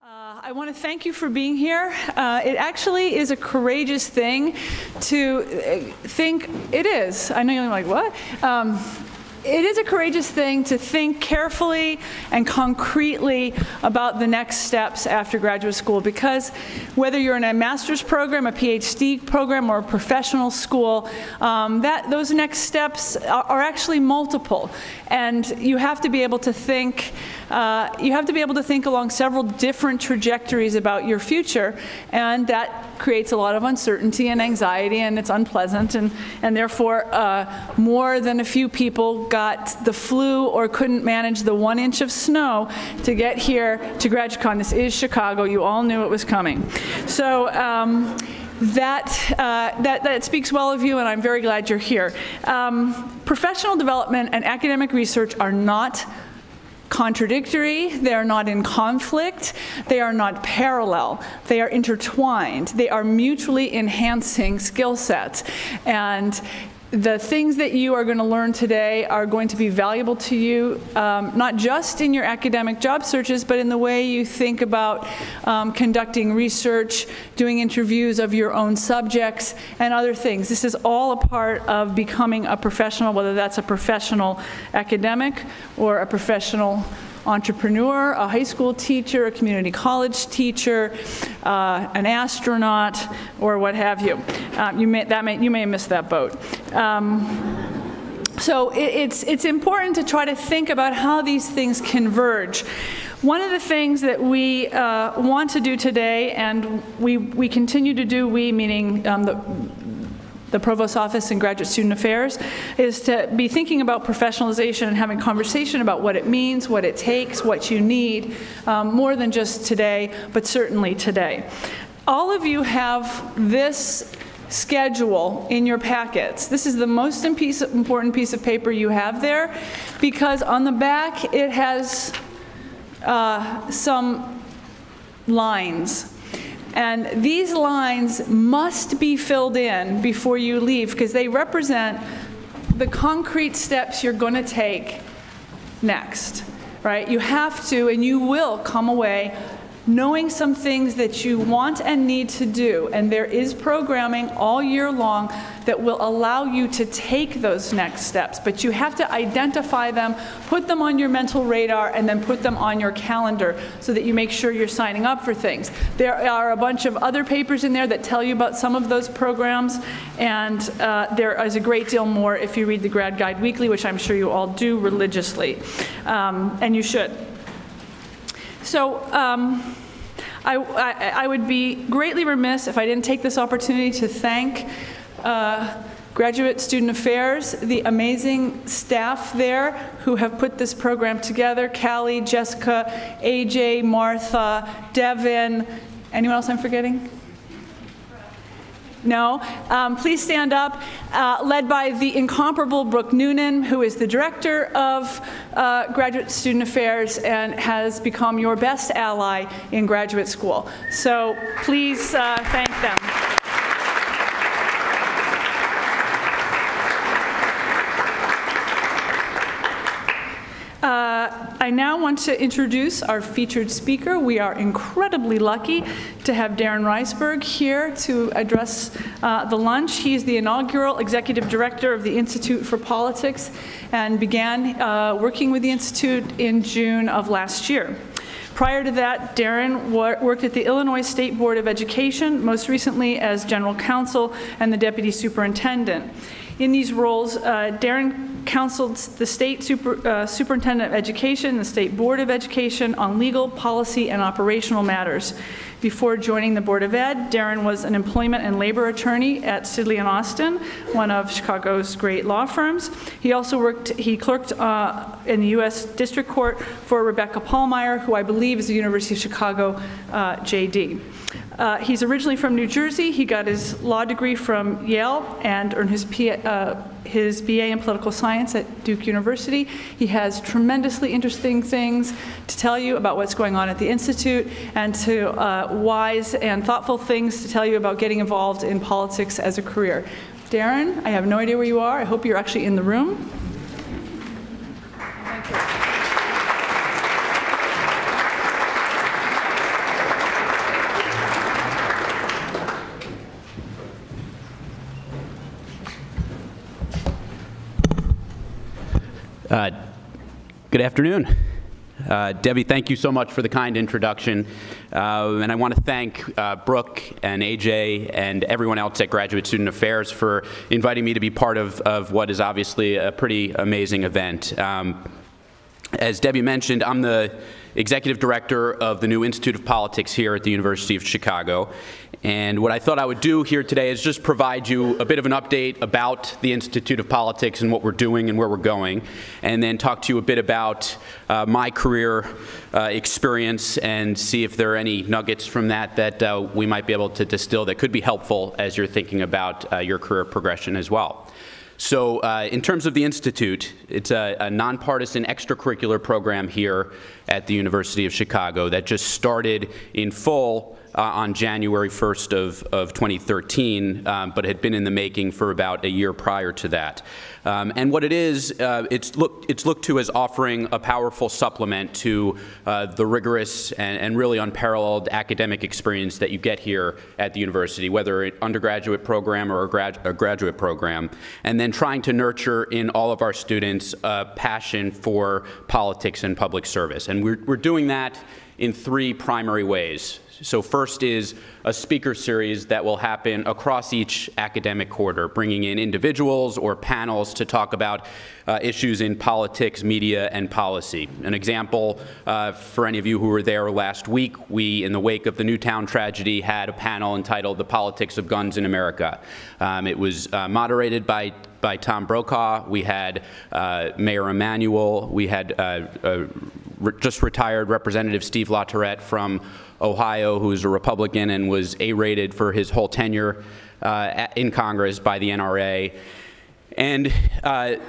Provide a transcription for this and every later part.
I want to thank you for being here. It actually is a courageous thing to think. It is. I know you're like, what? It is a courageous thing to think carefully and concretely about the next steps after graduate school, because whether you're in a master's program, a PhD program, or a professional school, those next steps are actually multiple, and you have to be able to think. You have to be able to think along several different trajectories about your future, and that creates a lot of uncertainty and anxiety, and it's unpleasant, and therefore more than a few people got the flu or couldn't manage the 1 inch of snow to get here to GradUCon. This is Chicago. You all knew it was coming. So that speaks well of you, and I'm very glad you're here. Professional development and academic research are not contradictory, they are not in conflict, they are not parallel, they are intertwined, they are mutually enhancing skill sets. And the things that you are going to learn today are going to be valuable to you, not just in your academic job searches, but in the way you think about conducting research, doing interviews of your own subjects, and other things. This is all a part of becoming a professional, whether that's a professional academic or a professional entrepreneur, a high school teacher, a community college teacher, an astronaut, or what have you. You may have missed that boat. So it's important to try to think about how these things converge. One of the things that we want to do today, and we continue to do, we meaning the Provost's Office and Graduate Student Affairs, is to be thinking about professionalization and having conversation about what it means, what it takes, what you need, more than just today, but certainly today. All of you have this schedule in your packets. This is the most important piece of paper you have there, because on the back it has some lines. And these lines must be filled in before you leave, because they represent the concrete steps you're going to take next, right? You have to, and you will come away knowing some things that you want and need to do, and there is programming all year long that will allow you to take those next steps, but you have to identify them, put them on your mental radar, and then put them on your calendar so that you make sure you're signing up for things. There are a bunch of other papers in there that tell you about some of those programs, and there is a great deal more if you read the Grad Guide Weekly, which I'm sure you all do religiously, and you should. So I would be greatly remiss if I didn't take this opportunity to thank Graduate Student Affairs, the amazing staff there who have put this program together: Callie, Jessica, AJ, Martha, Devin. Anyone else I'm forgetting? No? Please stand up. Led by the incomparable Brooke Noonan, who is the director of Graduate Student Affairs and has become your best ally in graduate school. So please thank them. I now want to introduce our featured speaker. We are incredibly lucky to have Darren Reisberg here to address the lunch. He is the inaugural executive director of the Institute for Politics and began working with the Institute in June of last year. Prior to that, Darren worked at the Illinois State Board of Education, most recently as general counsel and the deputy superintendent. In these roles, Darren counseled the State Superintendent of Education, the State Board of Education on legal, policy, and operational matters. Before joining the Board of Ed, Darren was an employment and labor attorney at Sidley & Austin, one of Chicago's great law firms. He also clerked in the U.S. District Court for Rebecca Pallmeyer, who I believe is the University of Chicago JD. He's originally from New Jersey. He got his law degree from Yale and earned his BA in political science at Duke University. He has tremendously interesting things to tell you about what's going on at the Institute, and to wise and thoughtful things to tell you about getting involved in politics as a career. Darren, I have no idea where you are. I hope you're actually in the room. Thank you. Good afternoon. Debbie, thank you so much for the kind introduction. And I want to thank Brooke and AJ and everyone else at Graduate Student Affairs for inviting me to be part of what is obviously a pretty amazing event. As Debbie mentioned, I'm the Executive Director of the new Institute of Politics here at the University of Chicago. And what I thought I would do here today is just provide you a bit of an update about the Institute of Politics and what we're doing and where we're going, and then talk to you a bit about my career experience and see if there are any nuggets from that we might be able to distill that could be helpful as you're thinking about your career progression as well. So in terms of the Institute, it's a nonpartisan extracurricular program here at the University of Chicago that just started in full on January 1st of 2013, but had been in the making for about a year prior to that. And what it is, it's looked to as offering a powerful supplement to the rigorous and really unparalleled academic experience that you get here at the university, whether an undergraduate program or a graduate program, and then trying to nurture in all of our students a passion for politics and public service. And we're doing that in three primary ways. So first is a speaker series that will happen across each academic quarter, bringing in individuals or panels to talk about issues in politics, media, and policy. An example, for any of you who were there last week, we, in the wake of the Newtown tragedy, had a panel entitled "The Politics of Guns in America." It was moderated by Tom Brokaw. We had Mayor Emanuel. We had just retired Representative Steve LaTourette from Ohio, who's a Republican and was A-rated for his whole tenure in Congress by the NRA. And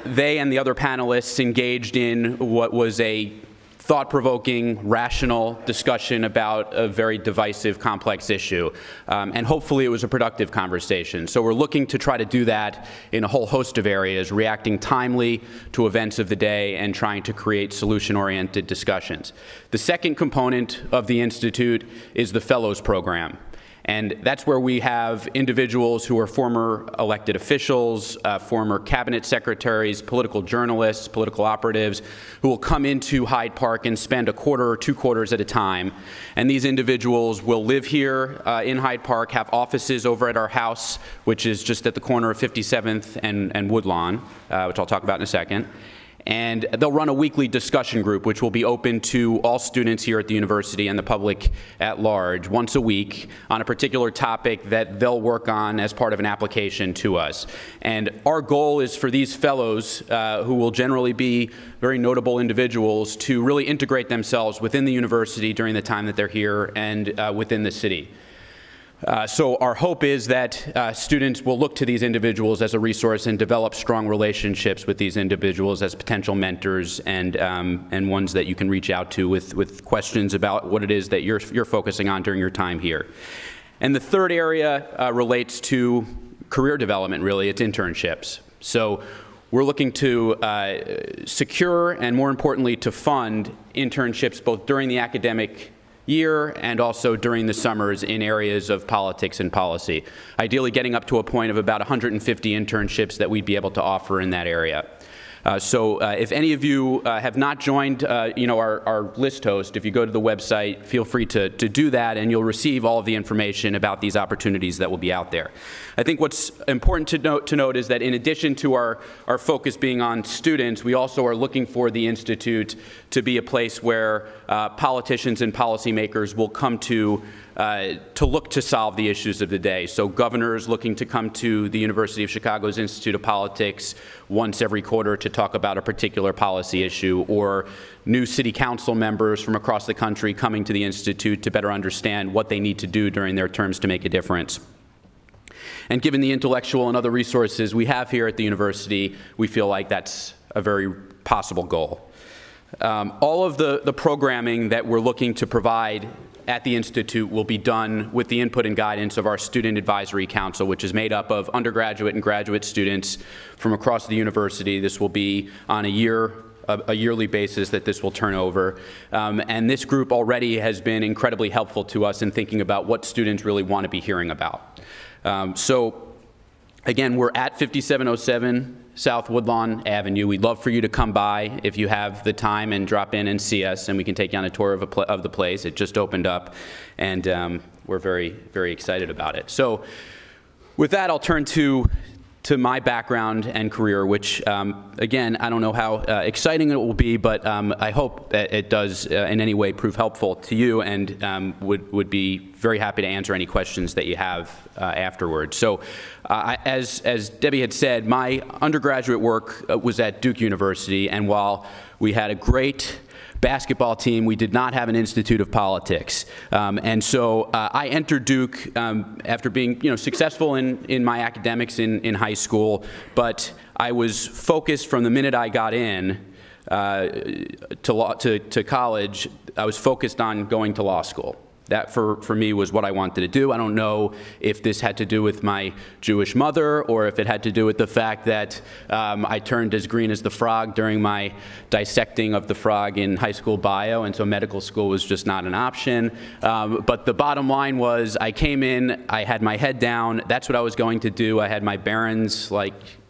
they and the other panelists engaged in what was a thought-provoking, rational discussion about a very divisive, complex issue. And hopefully it was a productive conversation. So we're looking to try to do that in a whole host of areas, reacting timely to events of the day and trying to create solution-oriented discussions. The second component of the Institute is the Fellows Program. And that's where we have individuals who are former elected officials, former cabinet secretaries, political journalists, political operatives, who will come into Hyde Park and spend a quarter or 2 quarters at a time. And these individuals will live here in Hyde Park, have offices over at our house, which is just at the corner of 57th and Woodlawn, which I'll talk about in a second. And they'll run a weekly discussion group, which will be open to all students here at the university and the public at large once a week on a particular topic that they'll work on as part of an application to us. And our goal is for these fellows, who will generally be very notable individuals, to really integrate themselves within the university during the time that they're here and within the city. So our hope is that students will look to these individuals as a resource and develop strong relationships with these individuals as potential mentors and ones that you can reach out to with questions about what it is that you're focusing on during your time here. And the third area relates to career development, really. It's internships. So we're looking to secure and, more importantly, to fund internships both during the academic year and also during the summers in areas of politics and policy, ideally getting up to a point of about 150 internships that we'd be able to offer in that area. So if any of you have not joined our list host, if you go to the website, feel free to do that, and you'll receive all of the information about these opportunities that will be out there. I think what's important to note is that in addition to our focus being on students, we also are looking for the Institute to be a place where politicians and policymakers will come to look to solve the issues of the day. So governors looking to come to the University of Chicago's Institute of Politics once every quarter to talk about a particular policy issue, or new city council members from across the country coming to the Institute to better understand what they need to do during their terms to make a difference. And given the intellectual and other resources we have here at the university, we feel like that's a very possible goal. All of the programming that we're looking to provide at the Institute will be done with the input and guidance of our Student Advisory Council, which is made up of undergraduate and graduate students from across the university. This will be on a yearly basis that this will turn over. And this group already has been incredibly helpful to us in thinking about what students really want to be hearing about. So again, we're at 5707 South Woodlawn Avenue. We'd love for you to come by if you have the time and drop in and see us, and we can take you on a tour of the place. It just opened up, and we're very, very excited about it. So with that, I'll turn to my background and career, which, again, I don't know how exciting it will be, but I hope that it does in any way prove helpful to you, and would be very happy to answer any questions that you have afterwards. So as Debbie had said, my undergraduate work was at Duke University, and while we had a great basketball team, we did not have an Institute of Politics. And so I entered Duke after being successful in my academics in high school, but I was focused from the minute I got in to college. I was focused on going to law school. That, for me, was what I wanted to do. I don't know if this had to do with my Jewish mother or if it had to do with the fact that I turned as green as the frog during my dissecting of the frog in high school bio, and so medical school was just not an option. But the bottom line was I came in, I had my head down, that's what I was going to do. I had my Barron's,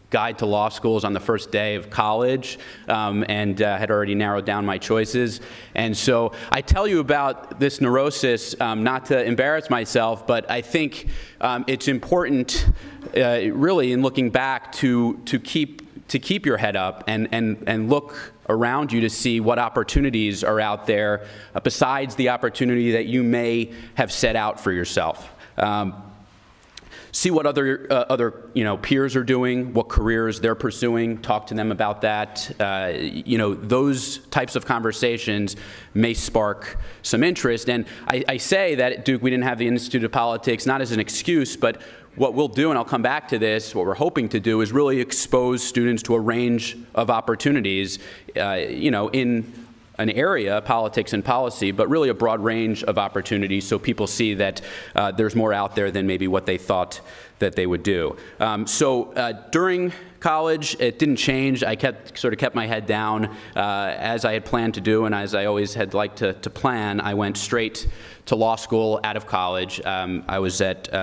guide to law schools on the first day of college, and had already narrowed down my choices. And so I tell you about this neurosis not to embarrass myself, but I think it's important, really, in looking back, to keep your head up and look around you to see what opportunities are out there besides the opportunity that you may have set out for yourself. See what other peers are doing, what careers they're pursuing, talk to them about that. Those types of conversations may spark some interest. And I say that at Duke we didn't have the Institute of Politics, not as an excuse, but what we'll do, and I'll come back to this, what we're hoping to do is really expose students to a range of opportunities, in an area, politics and policy, but really a broad range of opportunities so people see that there's more out there than maybe what they thought that they would do. During college, it didn't change. I sort of kept my head down as I had planned to do, and as I always had liked to plan. I went straight to law school out of college. I was at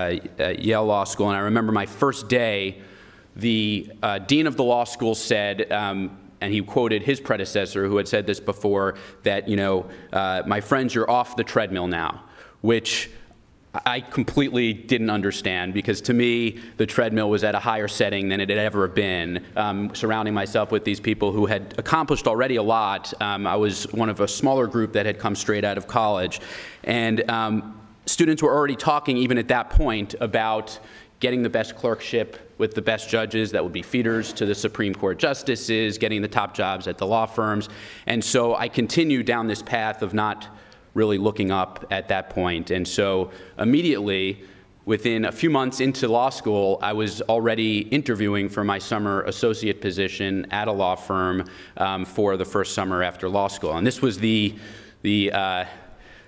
Yale Law School, and I remember my first day, the dean of the law school said, and he quoted his predecessor who had said this before, that, my friends, you're off the treadmill now, which I completely didn't understand, because to me, the treadmill was at a higher setting than it had ever been, surrounding myself with these people who had accomplished already a lot. I was one of a smaller group that had come straight out of college, and students were already talking, even at that point, about getting the best clerkship with the best judges that would be feeders to the Supreme Court justices, getting the top jobs at the law firms. And so I continued down this path of not really looking up at that point. And so immediately, within a few months into law school, I was already interviewing for my summer associate position at a law firm for the first summer after law school. And this was the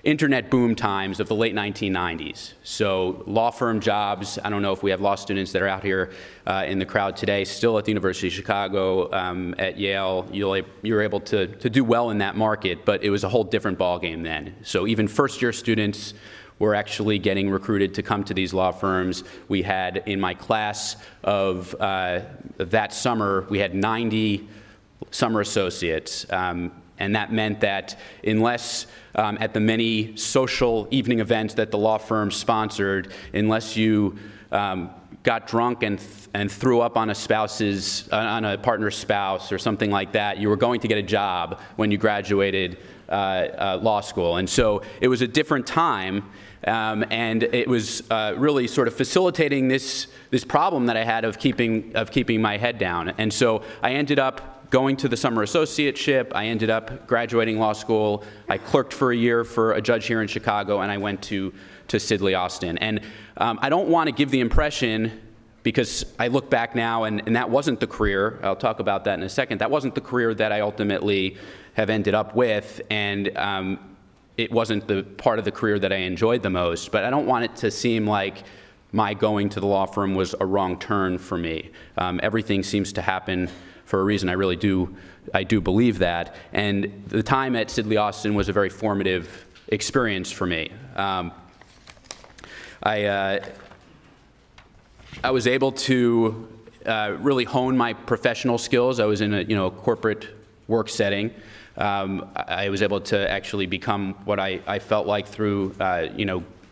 internet boom times of the late 1990s. So law firm jobs, I don't know if we have law students that are out here in the crowd today, still at the University of Chicago, at Yale, you're able to do well in that market, but it was a whole different ballgame then. So even first-year students were actually getting recruited to come to these law firms. We had, in my class of that summer, we had 90 summer associates. And that meant that unless at the many social evening events that the law firm sponsored, unless you got drunk and threw up on a partner's spouse or something like that, you were going to get a job when you graduated law school. And so it was a different time, and it was really sort of facilitating this problem that I had of keeping my head down. And so I ended up going to the summer associateship. I ended up graduating law school. I clerked for a year for a judge here in Chicago, and I went to Sidley Austin. And I don't want to give the impression, because I look back now, and that wasn't the career, I'll talk about that in a second, that wasn't the career that I ultimately have ended up with, and it wasn't the part of the career that I enjoyed the most, but I don't want it to seem like my going to the law firm was a wrong turn for me. Everything seems to happen for a reason. I do believe that. And the time at Sidley Austin was a very formative experience for me. I was able to really hone my professional skills. I was in a corporate work setting. I was able to actually become what I felt like through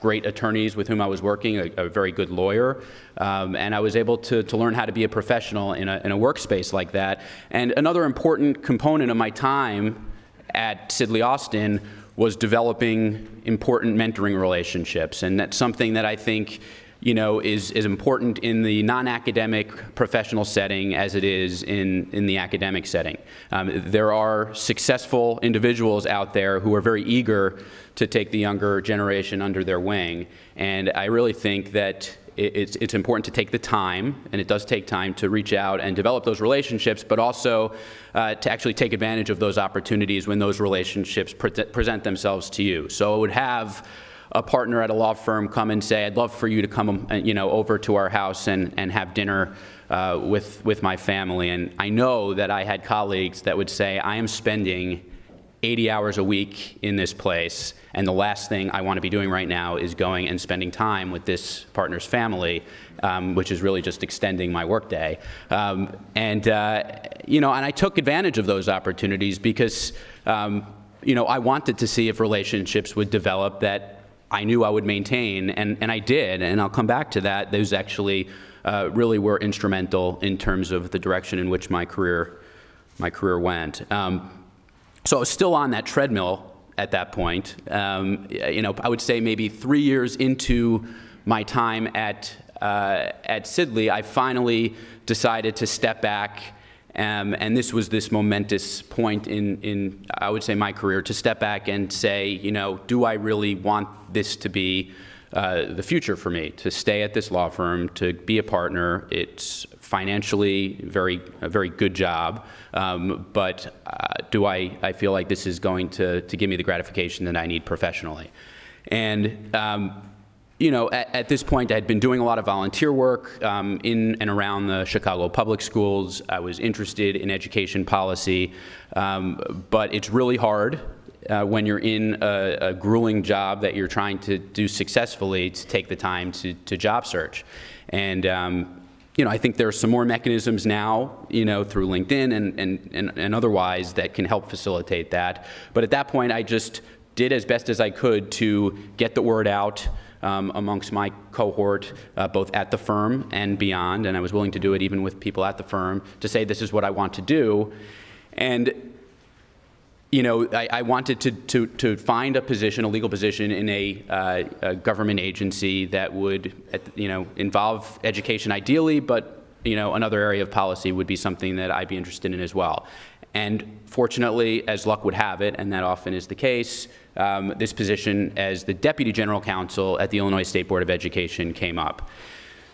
great attorneys with whom I was working, a very good lawyer, and I was able to learn how to be a professional in a workspace like that. And another important component of my time at Sidley Austin was developing important mentoring relationships, and that's something that I think is important in the non-academic professional setting as it is in the academic setting. There are successful individuals out there who are very eager to take the younger generation under their wing, and I really think that it's important to take the time, and it does take time to reach out and develop those relationships, but also to actually take advantage of those opportunities when those relationships present themselves to you. So I would have a partner at a law firm come and say, I'd love for you to come over to our house and have dinner with my family. And I know that I had colleagues that would say, I am spending 80 hours a week in this place, and the last thing I want to be doing right now is going and spending time with this partner's family, which is really just extending my workday. And I took advantage of those opportunities because I wanted to see if relationships would develop that I knew I would maintain, and I did, and I'll come back to that. Those actually really were instrumental in terms of the direction in which my career went. So I was still on that treadmill at that point. I would say maybe 3 years into my time at Sidley, I finally decided to step back, and this was this momentous point in I would say my career, to step back and say, do I really want this to be the future for me, to stay at this law firm, to be a partner? It's financially a very good job, but do I feel like this is going to give me the gratification that I need professionally? And at this point, I had been doing a lot of volunteer work in and around the Chicago public schools. I was interested in education policy, but it's really hard when you're in a grueling job that you're trying to do successfully to take the time to job search. And I think there are some more mechanisms now, through LinkedIn and otherwise that can help facilitate that. But at that point, I just did as best as I could to get the word out amongst my cohort, both at the firm and beyond, and I was willing to do it even with people at the firm, to say this is what I want to do. And I wanted to find a position, a legal position in a government agency that would involve education ideally, but another area of policy would be something that I'd be interested in as well. And fortunately, as luck would have it, and that often is the case, this position as the Deputy General Counsel at the Illinois State Board of Education came up.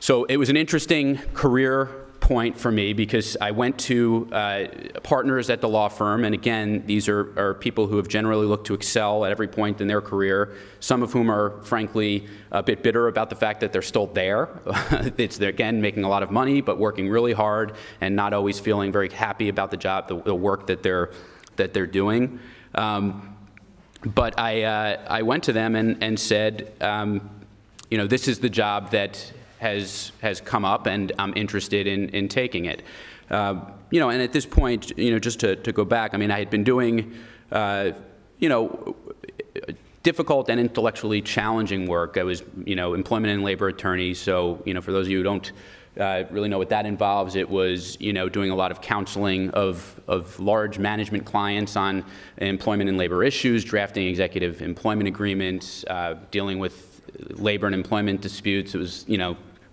So it was an interesting career point for me because I went to partners at the law firm, and again, these are people who have generally looked to excel at every point in their career, some of whom are frankly a bit bitter about the fact that they're still there. They're again making a lot of money, but working really hard and not always feeling very happy about the job, the work that they're doing. But I went to them and said, this is the job that has come up, and I'm interested in taking it. And at this point, just to go back, I had been doing, difficult and intellectually challenging work. I was, employment and labor attorney. So, for those of you who don't really know what that involves, it was, doing a lot of counseling of large management clients on employment and labor issues, drafting executive employment agreements, dealing with labor and employment disputes. It was,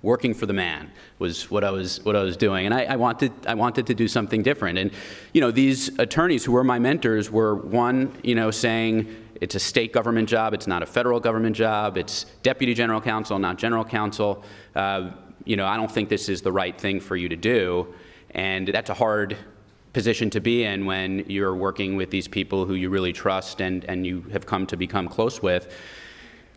working for the man was what I was doing, and I wanted to do something different. And these attorneys who were my mentors were one, saying it's a state government job, it's not a federal government job, it's deputy general counsel, not general counsel. I don't think this is the right thing for you to do, and that's a hard position to be in when you're working with these people who you really trust and you have come to become close with.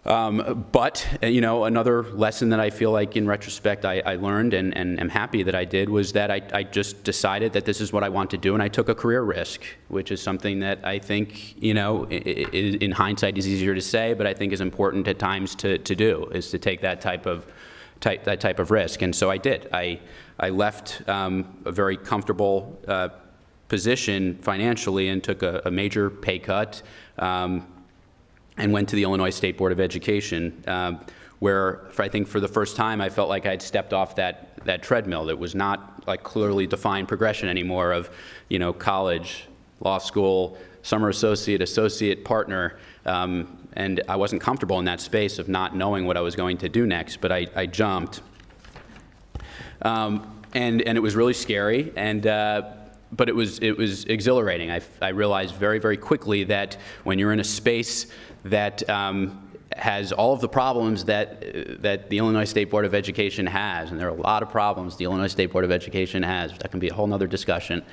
But another lesson that I feel like in retrospect I learned and am happy that I did was that I just decided that this is what I want to do, and I took a career risk, which is something that I think, in hindsight is easier to say, but I think is important at times to do, is to take that type of that type of risk. And so I did. I left a very comfortable position financially and took a major pay cut and went to the Illinois State Board of Education, where I think for the first time I felt like I'd stepped off that treadmill. That was not like clearly defined progression anymore of, college, law school, summer associate, partner, and I wasn't comfortable in that space of not knowing what I was going to do next, but I jumped. And it was really scary, but it was exhilarating. I realized very, very quickly that when you're in a space that has all of the problems that the Illinois State Board of Education has, and there are a lot of problems the Illinois State Board of Education has. That can be a whole nother discussion.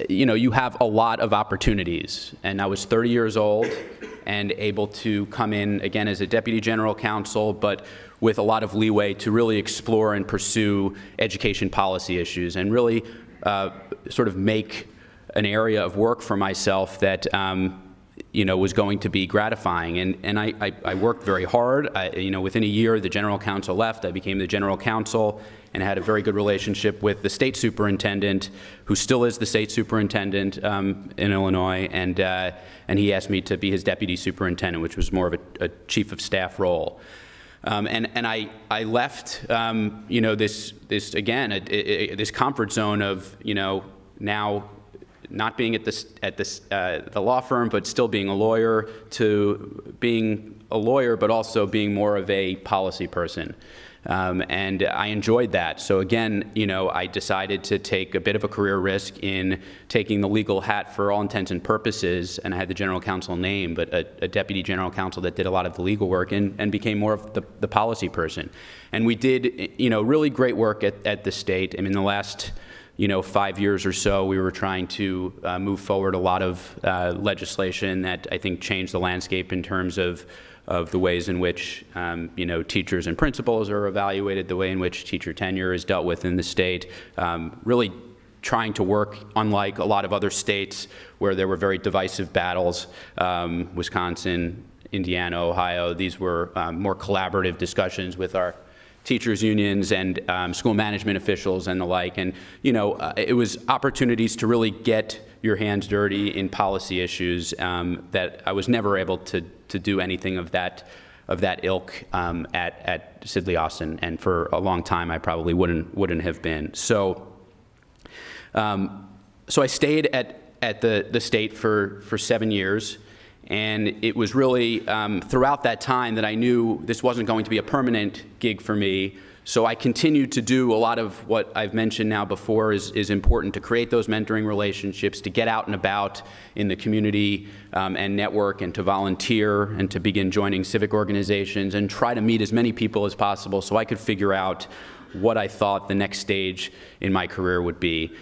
You have a lot of opportunities, and I was 30 years old and able to come in again as a deputy general counsel, but with a lot of leeway to really explore and pursue education policy issues and really sort of make an area of work for myself that was going to be gratifying. And I worked very hard. Within a year, the general counsel left. I became the general counsel and had a very good relationship with the state superintendent, who still is the state superintendent in Illinois, and he asked me to be his deputy superintendent, which was more of a chief of staff role. And I left, this comfort zone of, now not being at the law firm, but still being a lawyer, to being a lawyer, but also being more of a policy person. And I enjoyed that. So again, I decided to take a bit of a career risk in taking the legal hat for all intents and purposes, and I had the general counsel name, but a deputy general counsel that did a lot of the legal work and became more of the policy person. And we did, really great work at the state. I mean, the last 5 years or so, we were trying to move forward a lot of legislation that I think changed the landscape in terms of the ways in which teachers and principals are evaluated, the way in which teacher tenure is dealt with in the state, really trying to work, unlike a lot of other states where there were very divisive battles, Wisconsin, Indiana, Ohio. These were more collaborative discussions with our teachers' unions and school management officials and the like. And it was opportunities to really get your hands dirty in policy issues that I was never able to do anything of that ilk at Sidley Austin, and for a long time I probably wouldn't have been. So I stayed at the state for 7 years. And it was really throughout that time that I knew this wasn't going to be a permanent gig for me. So I continued to do a lot of what I've mentioned now before is important, to create those mentoring relationships, to get out and about in the community and network, and to volunteer, and to begin joining civic organizations and try to meet as many people as possible so I could figure out what I thought the next stage in my career would be.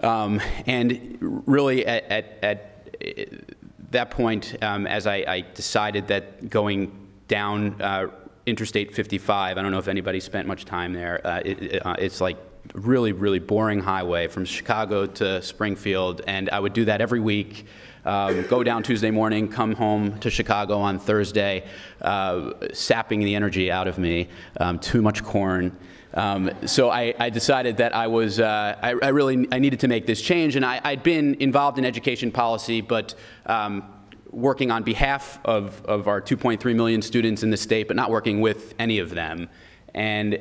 And really at that point, as I decided that going down Interstate 55, I don't know if anybody spent much time there, it's like really, really boring highway from Chicago to Springfield, and I would do that every week, go down Tuesday morning, come home to Chicago on Thursday, sapping the energy out of me, too much corn. So I decided that I needed to make this change, and I'd been involved in education policy, but working on behalf of our 2.3 million students in the state, but not working with any of them. And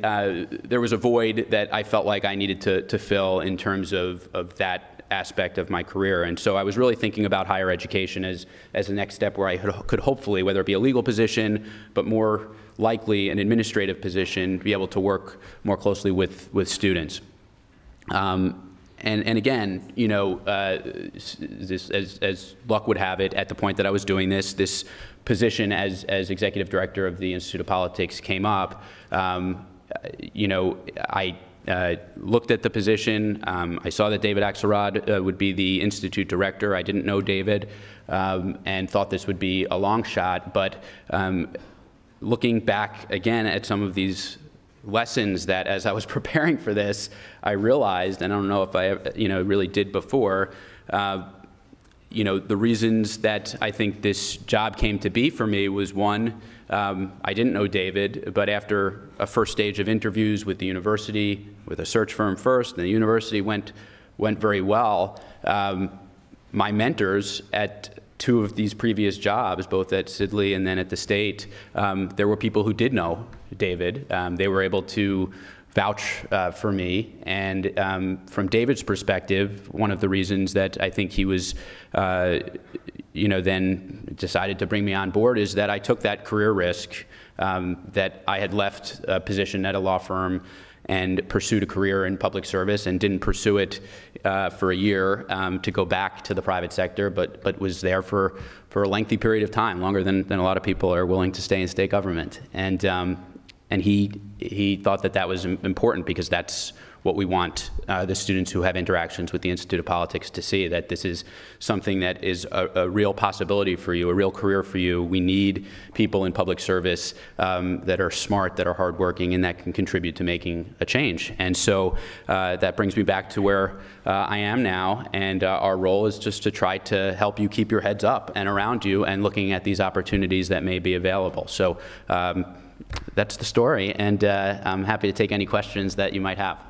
there was a void that I felt like I needed to fill in terms of that aspect of my career. And so I was really thinking about higher education as the next step, where I could hopefully, whether it be a legal position, but more likely an administrative position, be able to work more closely with students. And again, as luck would have it, at the point that I was doing this position as executive director of the Institute of Politics came up. I looked at the position. I saw that David Axelrod would be the Institute director. I didn't know David and thought this would be a long shot. But looking back again at some of these lessons that, as I was preparing for this, I realized, and I don't know if I really did before, the reasons that I think this job came to be for me was, one, I didn't know David, but after a first stage of interviews with the university, with a search firm first, and the university went very well, my mentors at two of these previous jobs, both at Sidley and then at the state, there were people who did know David. They were able to vouch for me, and from David's perspective, one of the reasons that I think he was, then decided to bring me on board is that I took that career risk, that I had left a position at a law firm and pursued a career in public service and didn't pursue it for a year to go back to the private sector, but was there for a lengthy period of time, longer than a lot of people are willing to stay in state government. And he thought that was important because that's what we want the students who have interactions with the Institute of Politics to see, that this is something that is a real possibility for you, a real career for you. We need people in public service that are smart, that are hardworking, and that can contribute to making a change. And so that brings me back to where I am now, and our role is just to try to help you keep your heads up and around you and looking at these opportunities that may be available. So that's the story, and I'm happy to take any questions that you might have.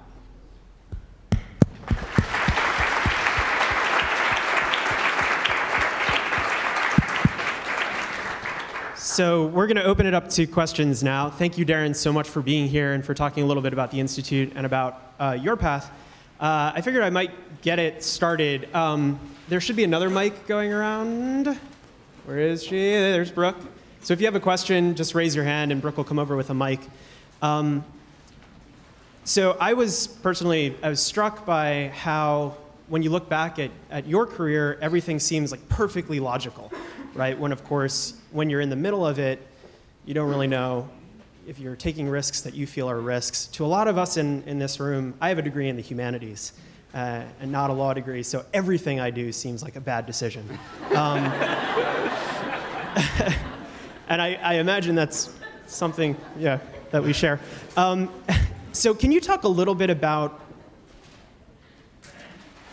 So we're going to open it up to questions now. Thank you, Darren, so much for being here and for talking a little bit about the Institute and about your path. I figured I might get it started. There should be another mic going around. Where is she? There's Brooke. So if you have a question, just raise your hand and Brooke will come over with a mic. So I was struck by how, when you look back at your career, everything seems like perfectly logical, right? When, of course, when you're in the middle of it, you don't really know if you're taking risks that you feel are risks. To a lot of us in this room, I have a degree in the humanities and not a law degree, so everything I do seems like a bad decision. And I imagine that's something, that we share. So can you talk a little bit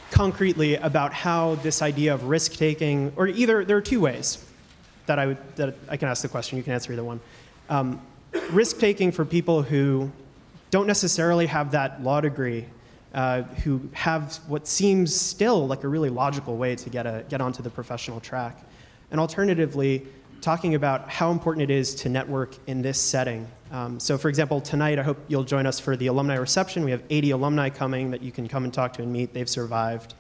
concretely about how this idea of risk-taking, or there are two ways that I can ask the question. You can answer either one. Risk-taking for people who don't necessarily have that law degree, who have what seems still like a really logical way to get onto the professional track. And alternatively, talking about how important it is to network in this setting. So for example, tonight, I hope you'll join us for the alumni reception. We have 80 alumni coming that you can come and talk to and meet. They've survived.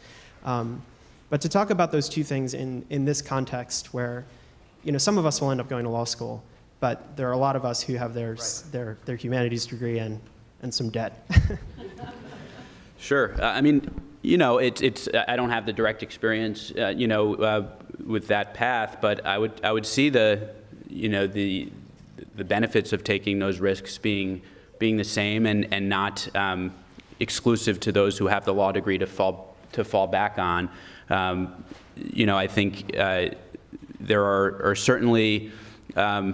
But to talk about those two things in this context where, some of us will end up going to law school, but there are a lot of us who have their humanities degree and some debt. Sure. I mean, I don't have the direct experience, with that path, but I would see the benefits of taking those risks being the same and not exclusive to those who have the law degree to fall back on. I think there are certainly, I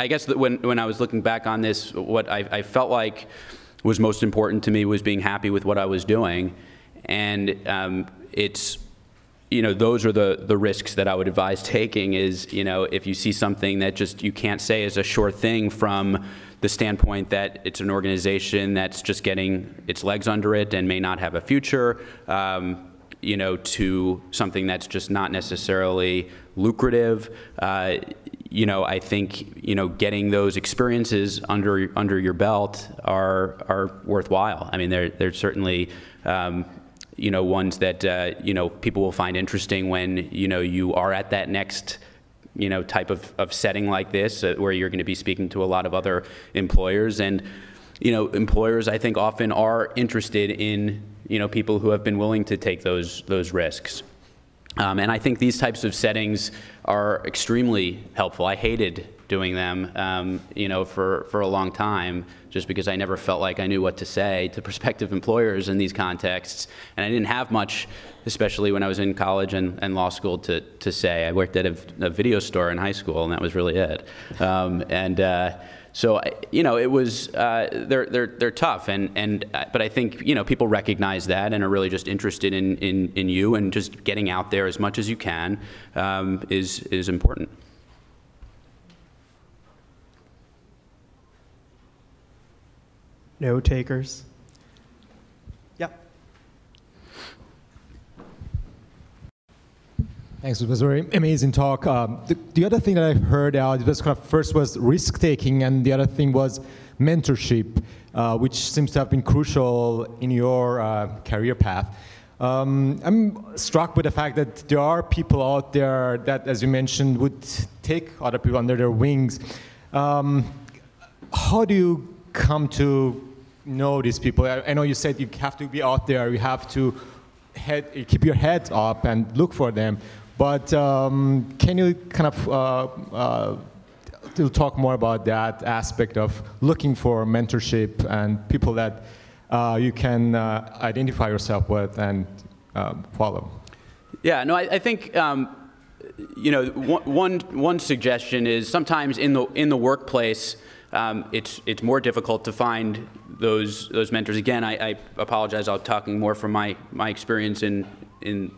guess that when I was looking back on this, what I felt like was most important to me was being happy with what I was doing, and those are the risks that I would advise taking is, if you see something that just you can't say is a sure thing from the standpoint that it's an organization that's just getting its legs under it and may not have a future, to something that's just not necessarily lucrative. I think, getting those experiences under your belt are worthwhile. I mean, they're certainly, ones that, people will find interesting when, you are at that next, type of setting like this where you're going to be speaking to a lot of other employers. And, employers, I think, often are interested in, people who have been willing to take those risks. And I think these types of settings are extremely helpful. I hated doing them, for a long time, just because I never felt like I knew what to say to prospective employers in these contexts. And I didn't have much, especially when I was in college and law school, to say. I worked at a video store in high school, and that was really it. So, it was, they're tough, but I think, people recognize that and are really just interested in you, and just getting out there as much as you can is important. No takers? Yeah. Thanks. It was a very amazing talk. The other thing that I heard out was kind of first was risk-taking, and the other thing was mentorship, which seems to have been crucial in your career path. I'm struck with the fact that there are people out there that, as you mentioned, would take other people under their wings. How do you come to know these people? I know you said you have to be out there, you have to keep your head up and look for them. But can you kind of talk more about that aspect of looking for mentorship and people that you can identify yourself with and follow? Yeah, no, I think you know, one suggestion is sometimes in the workplace it's more difficult to find those mentors. Again, I apologize. I'm talking more from my experience in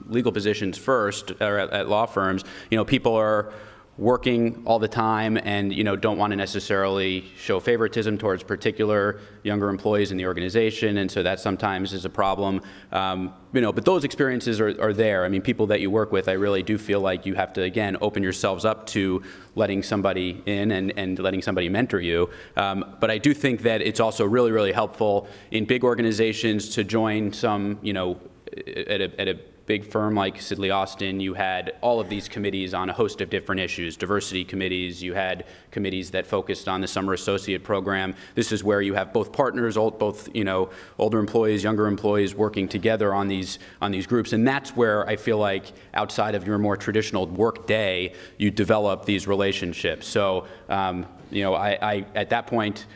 legal positions first, or at law firms. You know, people are working all the time and, you know, don't want to necessarily show favoritism towards particular younger employees in the organization, and so that sometimes is a problem. You know, but those experiences are there. I mean, people that you work with, I really do feel like you have to, again, open yourselves up to letting somebody in and letting somebody mentor you. But I do think that it's also really, really helpful in big organizations to join some, you know, at a big firm like Sidley Austin, you had all of these committees on a host of different issues, diversity committees, you had committees that focused on the summer associate program. This is where you have both partners, both, you know, older employees, younger employees working together on these groups, and that's where I feel like outside of your more traditional work day, you develop these relationships. So, you know, I at that point,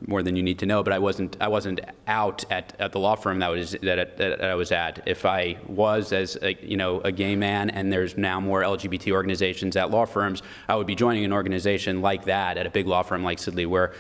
more than you need to know, but I wasn't out at the law firm that I was at. If I was, as a, you know, a gay man, and there's now more LGBT organizations at law firms, I would be joining an organization like that at a big law firm like Sidley, where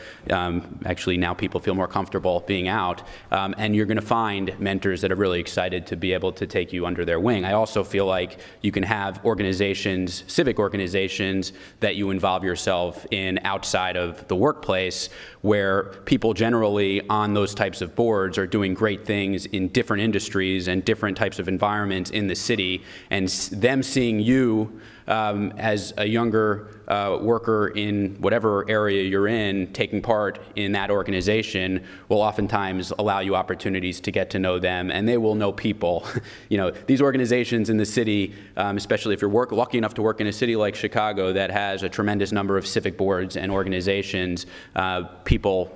actually now people feel more comfortable being out, and you're going to find mentors that are really excited to be able to take you under their wing. I also feel like you can have organizations, civic organizations, that you involve yourself in outside of the workplace, where people generally on those types of boards are doing great things in different industries and different types of environments in the city, and them seeing you as a younger worker in whatever area you're in, taking part in that organization, will oftentimes allow you opportunities to get to know them, and they will know people. You know, these organizations in the city, especially if you're lucky enough to work in a city like Chicago that has a tremendous number of civic boards and organizations, people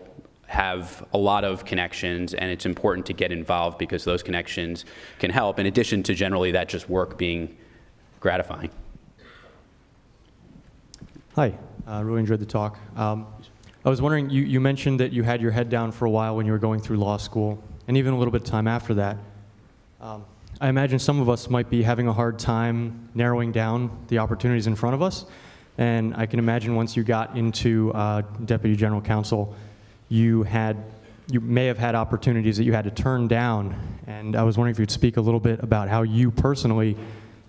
have a lot of connections, and it's important to get involved because those connections can help, in addition to generally that just work being gratifying. Hi, really enjoyed the talk. I was wondering, you mentioned that you had your head down for a while when you were going through law school, and even a little bit of time after that. I imagine some of us might be having a hard time narrowing down the opportunities in front of us, and I can imagine once you got into Deputy General Counsel, you may have had opportunities that you had to turn down, and I was wondering if you'd speak a little bit about how you personally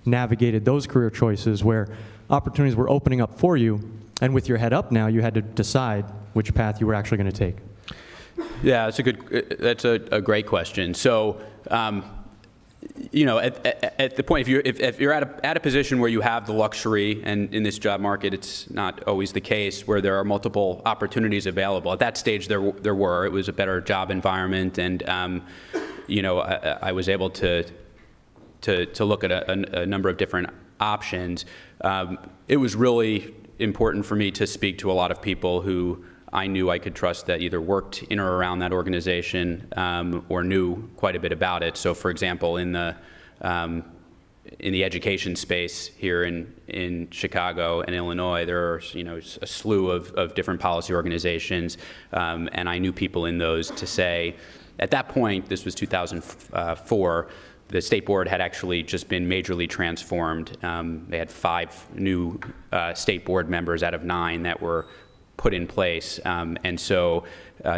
navigated those career choices where opportunities were opening up for you, and with your head up now, you had to decide which path you were actually going to take. Yeah, that's a great question. So, you know, at the point, if you're at a position where you have the luxury, and in this job market, it's not always the case, where there are multiple opportunities available. At that stage, there were. It was a better job environment, and you know, I was able to look at a number of different options. It was really important for me to speak to a lot of people who I knew I could trust, that either worked in or around that organization or knew quite a bit about it. So, for example, in the education space here in Chicago and Illinois, there are, you know, a slew of different policy organizations, and I knew people in those to say, at that point, this was 2004. The state board had actually just been majorly transformed. They had 5 new state board members out of 9 that were put in place. And so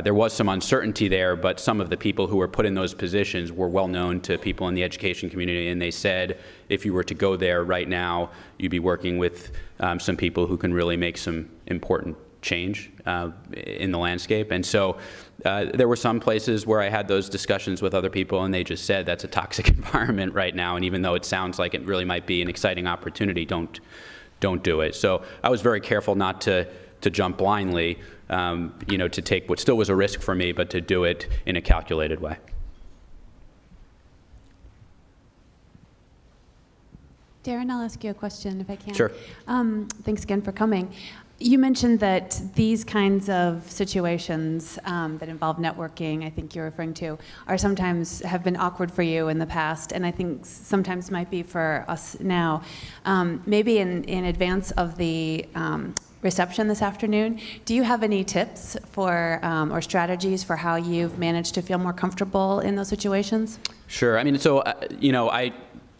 there was some uncertainty there, but some of the people who were put in those positions were well known to people in the education community, and they said, if you were to go there right now, you'd be working with some people who can really make some important change in the landscape. And so there were some places where I had those discussions with other people, and they just said, that's a toxic environment right now, and even though it sounds like it really might be an exciting opportunity, don't do it. So I was very careful not to jump blindly, to take what still was a risk for me, but to do it in a calculated way. Darren, I'll ask you a question if I can. Sure. Thanks again for coming. You mentioned that these kinds of situations that involve networking, I think you're referring to, are sometimes have been awkward for you in the past, and I think sometimes might be for us now. Maybe in advance of the reception this afternoon, do you have any tips for or strategies for how you've managed to feel more comfortable in those situations? Sure. I mean, so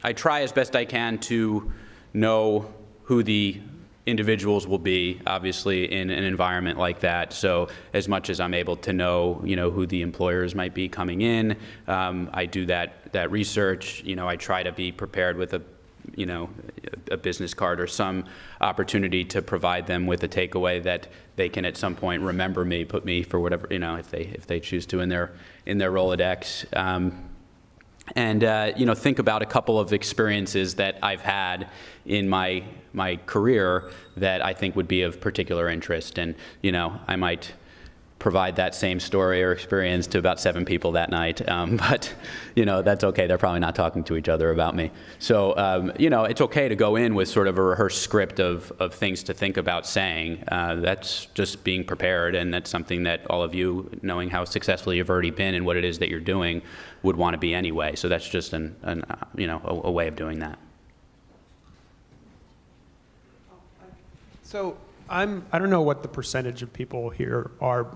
I try as best I can to know who the individuals will be, obviously, in an environment like that. So as much as I'm able to know, who the employers might be coming in, I do that research. I try to be prepared with a business card or some opportunity to provide them with a takeaway that they can at some point remember me, put me for whatever, if they choose to in their Rolodex. And think about a couple of experiences that I've had in my career that I think would be of particular interest. And I might provide that same story or experience to about 7 people that night, but that's okay. They're probably not talking to each other about me. So it's okay to go in with sort of a rehearsed script of things to think about saying. That's just being prepared, and that's something that all of you, knowing how successful you've already been and what it is that you're doing, would want to be anyway. So that's just a way of doing that. So I don't know what the percentage of people here are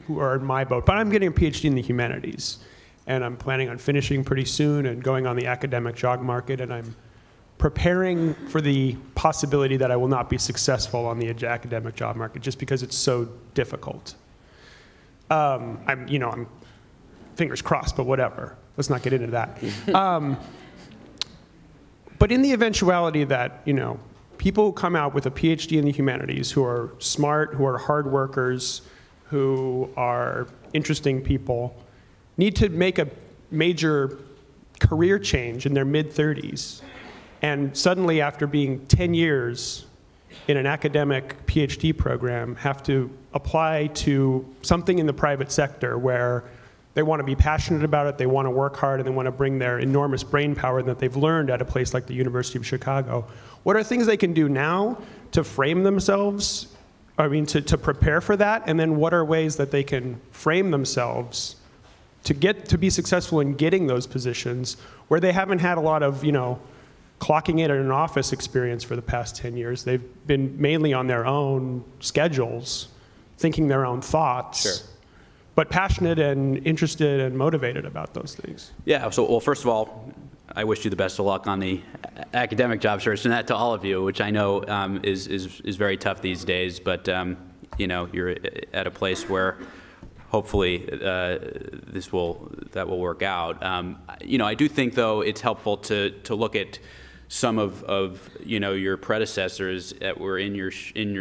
who are in my boat, but I'm getting a PhD in the humanities, and I'm planning on finishing pretty soon and going on the academic job market, and I'm preparing for the possibility that I will not be successful on the academic job market just because it's so difficult. I'm fingers crossed, but whatever. Let's not get into that. But in the eventuality that, people who come out with a PhD in the humanities who are smart, who are hard workers, who are interesting people, need to make a major career change in their mid-30s. And suddenly, after being 10 years in an academic PhD program, have to apply to something in the private sector where they want to be passionate about it, they want to work hard, and they want to bring their enormous brain power that they've learned at a place like the University of Chicago. What are things they can do now to frame themselves, to prepare for that? And then what are ways that they can frame themselves to be successful in getting those positions where they haven't had a lot of, clocking in at an office experience for the past 10 years. They've been mainly on their own schedules, thinking their own thoughts. Sure. But passionate and interested and motivated about those things. Yeah, well, first of all, I wish you the best of luck on the academic job search, and that to all of you, which I know is very tough these days, but you're at a place where hopefully that will work out. I do think, though, it's helpful to look at some of your predecessors that were in your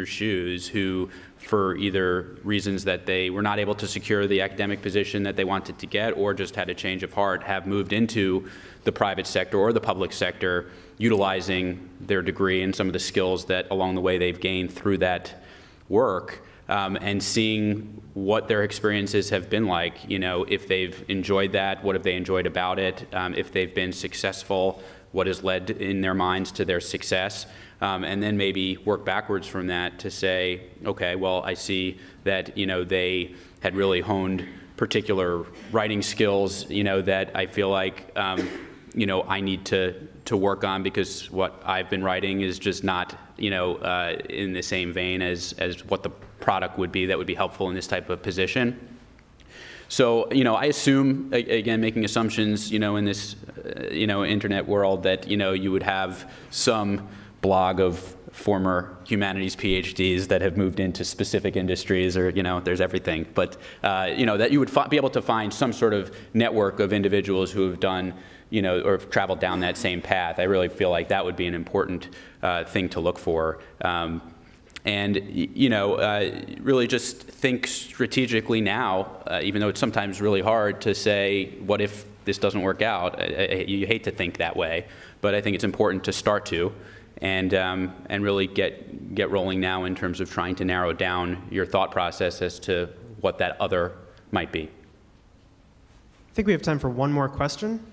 shoes who, for either reasons that they were not able to secure the academic position that they wanted to get or just had a change of heart, have moved into the private sector or the public sector, utilizing their degree and some of the skills that along the way they've gained through that work, and seeing what their experiences have been like. If they've enjoyed that, what have they enjoyed about it? If they've been successful, what has led in their minds to their success? And then maybe work backwards from that to say, okay, well, I see that they had really honed particular writing skills that I feel like I need to work on because what I've been writing is just not in the same vein as what the product would be that would be helpful in this type of position. So, I assume, again, making assumptions, in this, internet world that, you would have some blog of former humanities PhDs that have moved into specific industries or, there's everything. But, that you would be able to find some sort of network of individuals who have done, or have traveled down that same path. I really feel like that would be an important thing to look for. And really just think strategically now, even though it's sometimes really hard to say, what if this doesn't work out? You hate to think that way, but I think it's important to start to, and really get rolling now in terms of trying to narrow down your thought process as to what that other might be. I think we have time for one more question.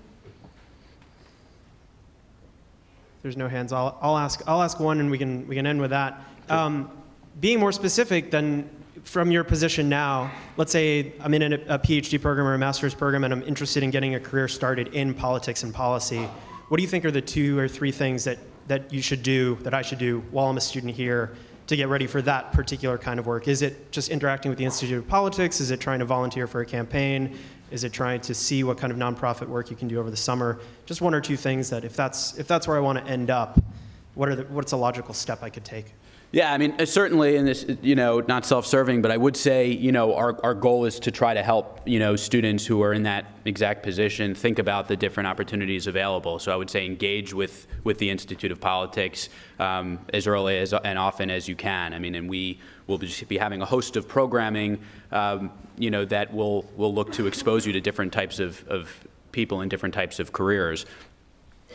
If there's no hands, I'll ask one, and we can end with that. Being more specific, then, from your position now, let's say I'm in a PhD program or a master's program, and I'm interested in getting a career started in politics and policy. What do you think are the 2 or 3 things that you should do, that I should do while I'm a student here to get ready for that particular kind of work? Is it just interacting with the Institute of Politics? Is it trying to volunteer for a campaign? Is it trying to see what kind of nonprofit work you can do over the summer? Just 1 or 2 things that if that's where I want to end up, what's a logical step I could take? Yeah, I mean, certainly in this, not self-serving, but I would say, our goal is to try to help, students who are in that exact position think about the different opportunities available. So I would say engage with the Institute of Politics as early and often as you can. I mean, and we will be having a host of programming, that will look to expose you to different types of people in different types of careers.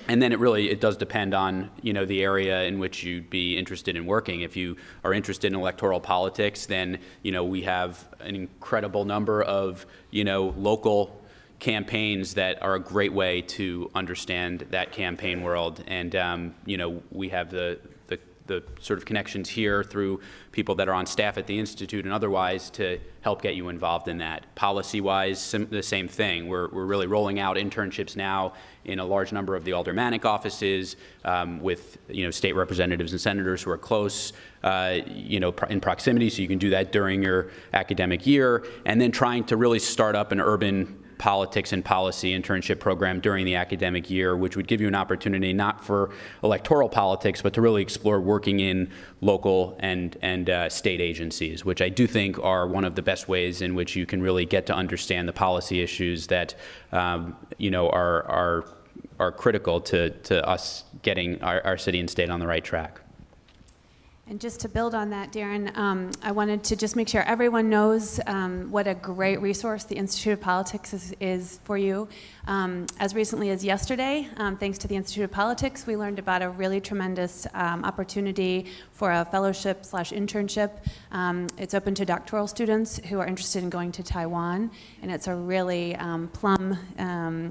And then it does depend on, the area in which you'd be interested in working. If you are interested in electoral politics, then, we have an incredible number of, local campaigns that are a great way to understand that campaign world. And, we have the sort of connections here through people that are on staff at the Institute and otherwise to help get you involved in that. Policy-wise, the same thing. We're really rolling out internships now in a large number of the aldermanic offices with state representatives and senators who are close in proximity, so you can do that during your academic year, and then trying to really start up an urban politics and policy internship program during the academic year, which would give you an opportunity not for electoral politics, but to really explore working in local and state agencies, which I do think are one of the best ways in which you can really get to understand the policy issues that are critical to us getting our city and state on the right track. And just to build on that, Darren, I wanted to just make sure everyone knows what a great resource the Institute of Politics is for you. As recently as yesterday, thanks to the Institute of Politics, we learned about a really tremendous opportunity for a fellowship/internship. It's open to doctoral students who are interested in going to Taiwan, and it's a really plum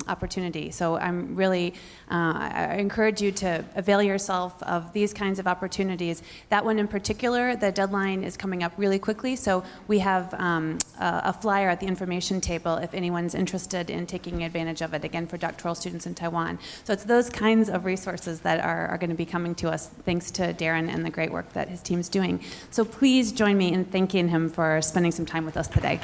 opportunity. So I'm really, I encourage you to avail yourself of these kinds of opportunities. That one in particular, the deadline is coming up really quickly, so we have a flyer at the information table if anyone's interested in taking advantage of it, again, for doctoral students in Taiwan. So it's those kinds of resources that are going to be coming to us thanks to Darren and the great work that his team's doing. So please join me in thanking him for spending some time with us today.